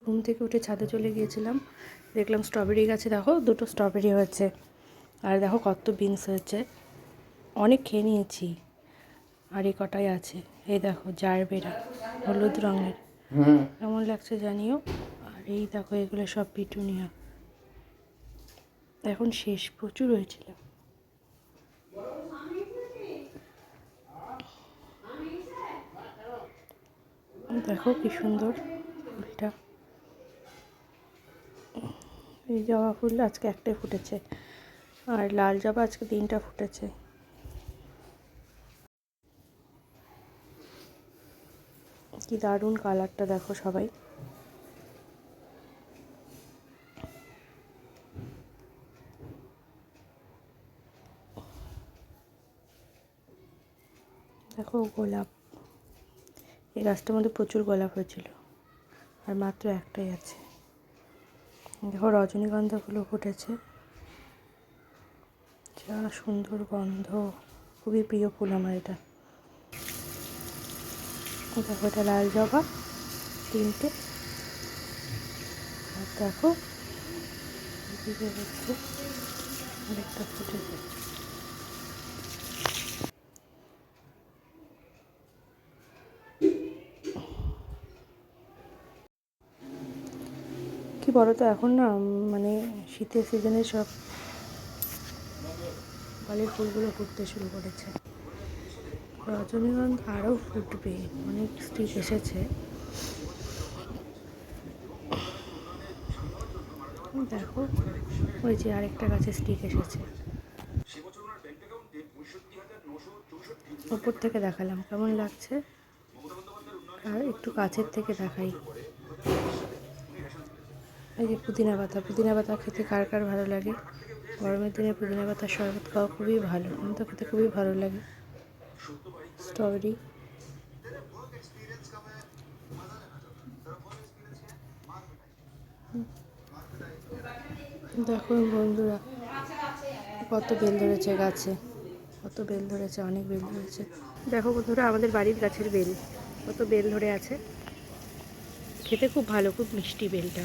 ঘুম থেকে উঠে ছাদে চলে গিয়েছিলাম, দেখলাম স্ট্রবেরি গাছে দেখো 2টো স্ট্রবেরি হয়েছে। আর দেখো কত বিনস হয়েছে, অনেক খেয়ে নিয়েছি। আর এই কটাই আছে, এই দেখো জারবেরা হলুদ রঙের, কেমন লাগছে জানিও। আর এই দেখো এগুলো সব পিটুনিয়া, এখন শেষ, প্রচুর হয়েছিল। দেখো কি সুন্দর ফুলটা, এই জবা ফুল আজকে একটাই ফুটেছে, আর লাল জবা আজকে 3টা ফুটেছে। কি দারুণ কালারটা দেখো সবাই। দেখো গোলাপ, এই গাছটার মধ্যে প্রচুর গোলাপ হয়েছিল, আর মাত্র একটাই আছে। দেখো রজনীগন্ধাগুলো ফুটেছে, যা সুন্দর গন্ধ, খুবই প্রিয় ফুল আমার এটা। দেখো এটা লাল জবা 3টে, আর দেখো এদিকে হচ্ছে আরেকটা ফুটেছে। কি বলো তো, এখন না মানে শীতের সিজনে সব ফলের ফুলগুলো ফুটতে শুরু করেছে। রজনীগন্ধা আরও ফুটবে, অনেক স্টিক এসেছে। দেখো ওই যে আরেকটা গাছে স্টিক এসেছে, ওপর থেকে দেখালাম কেমন লাগছে, আর একটু কাছের থেকে দেখাই। এই যে পুদিনা পাতা, পুদিনা পাতা খেতে কার কার ভালো লাগে। গরমের দিনে পুদিনা পাতার শরবত খাওয়া খুবই ভালো, আমার তো খেতে খুবই ভালো লাগে। স্ট্রবেরি, দেখো বন্ধুরা কত বেল ধরেছে গাছে, কত বেল ধরেছে, অনেক বেল ধরেছে। দেখো বন্ধুরা আমাদের বাড়ির গাছের বেল, কত বেল ধরে আছে, খেতে খুব ভালো, খুব মিষ্টি বেলটা।